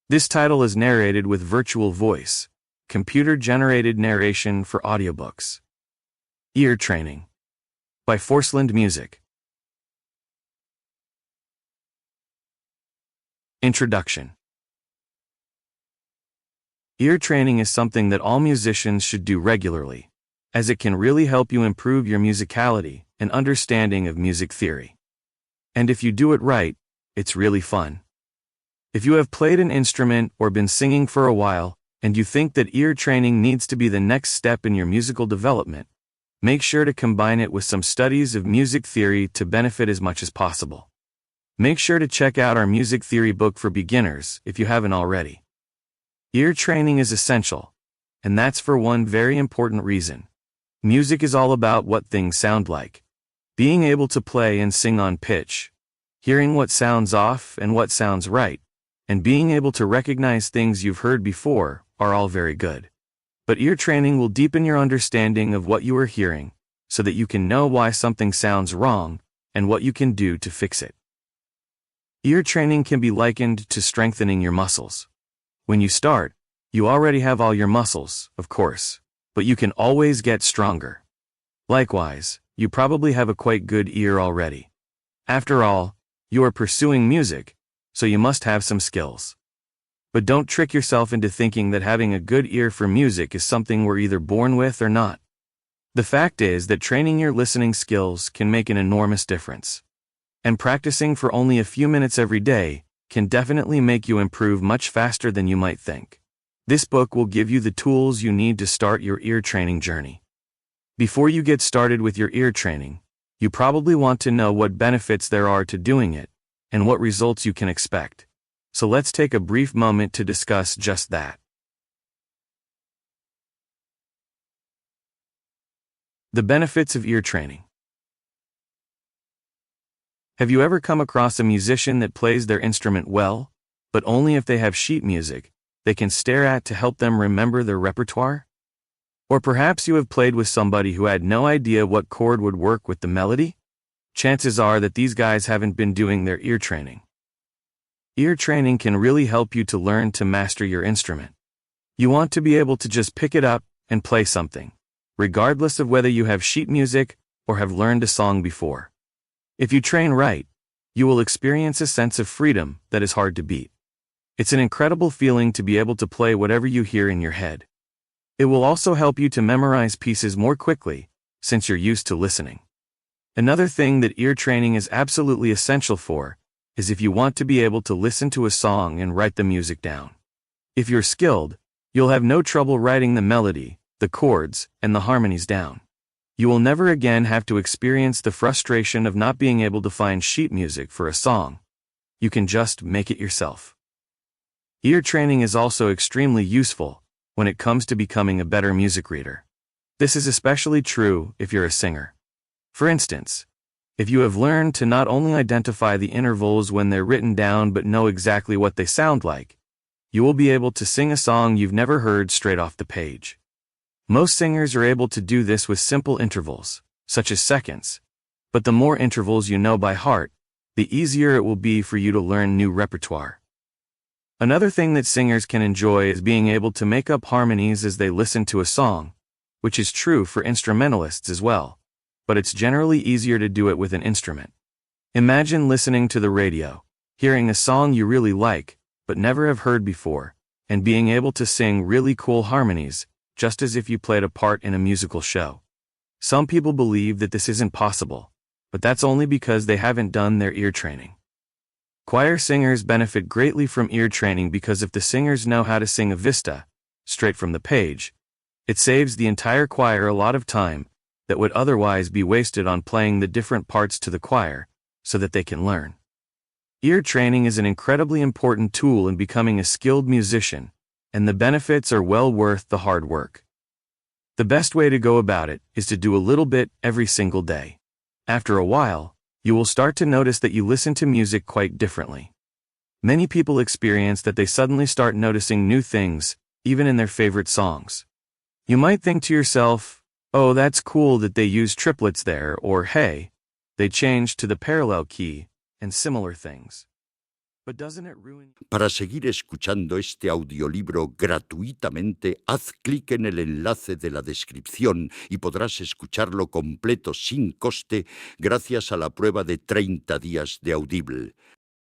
This title is narrated with virtual voice, computer-generated narration for audiobooks. Ear Training by Forslund Music. Introduction. Ear training is something that all musicians should do regularly, as it can really help you improve your musicality and understanding of music theory. And if you do it right, it's really fun. If you have played an instrument or been singing for a while, and you think that ear training needs to be the next step in your musical development, make sure to combine it with some studies of music theory to benefit as much as possible. Make sure to check out our music theory book for beginners if you haven't already. Ear training is essential, and that's for one very important reason. Music is all about what things sound like. Being able to play and sing on pitch, hearing what sounds off and what sounds right, and being able to recognize things you've heard before are all very good. But ear training will deepen your understanding of what you are hearing, so that you can know why something sounds wrong and what you can do to fix it. Ear training can be likened to strengthening your muscles. When you start, you already have all your muscles, of course, but you can always get stronger. Likewise, you probably have a quite good ear already. After all, you are pursuing music, so you must have some skills. But don't trick yourself into thinking that having a good ear for music is something we're either born with or not. The fact is that training your listening skills can make an enormous difference. And practicing for only a few minutes every day can definitely make you improve much faster than you might think. This book will give you the tools you need to start your ear training journey. Before you get started with your ear training, you probably want to know what benefits there are to doing it, and what results you can expect. So let's take a brief moment to discuss just that. The benefits of ear training. Have you ever come across a musician that plays their instrument well, but only if they have sheet music they can stare at to help them remember their repertoire? Or perhaps you have played with somebody who had no idea what chord would work with the melody? Chances are that these guys haven't been doing their ear training. Ear training can really help you to learn to master your instrument. You want to be able to just pick it up and play something, regardless of whether you have sheet music or have learned a song before. If you train right, you will experience a sense of freedom that is hard to beat. It's an incredible feeling to be able to play whatever you hear in your head. It will also help you to memorize pieces more quickly, since you're used to listening. Another thing that ear training is absolutely essential for is if you want to be able to listen to a song and write the music down. If you're skilled, you'll have no trouble writing the melody, the chords, and the harmonies down. You will never again have to experience the frustration of not being able to find sheet music for a song. You can just make it yourself. Ear training is also extremely useful when it comes to becoming a better music reader. This is especially true if you're a singer. For instance, if you have learned to not only identify the intervals when they're written down but know exactly what they sound like, you will be able to sing a song you've never heard straight off the page. Most singers are able to do this with simple intervals, such as seconds, but the more intervals you know by heart, the easier it will be for you to learn new repertoire. Another thing that singers can enjoy is being able to make up harmonies as they listen to a song, which is true for instrumentalists as well, but it's generally easier to do it with an instrument. Imagine listening to the radio, hearing a song you really like, but never have heard before, and being able to sing really cool harmonies, just as if you played a part in a musical show. Some people believe that this isn't possible, but that's only because they haven't done their ear training. Choir singers benefit greatly from ear training because if the singers know how to sing a vista, straight from the page, it saves the entire choir a lot of time that would otherwise be wasted on playing the different parts to the choir so that they can learn. Ear training is an incredibly important tool in becoming a skilled musician, and the benefits are well worth the hard work. The best way to go about it is to do a little bit every single day. After a while, you will start to notice that you listen to music quite differently. Many people experience that they suddenly start noticing new things, even in their favorite songs. You might think to yourself, oh, that's cool that they use triplets there, or hey, they changed to the parallel key, and similar things. But doesn't it ruin... Para seguir escuchando este audiolibro gratuitamente, haz clic en el enlace de la descripción y podrás escucharlo completo sin coste gracias a la prueba de 30 días de Audible.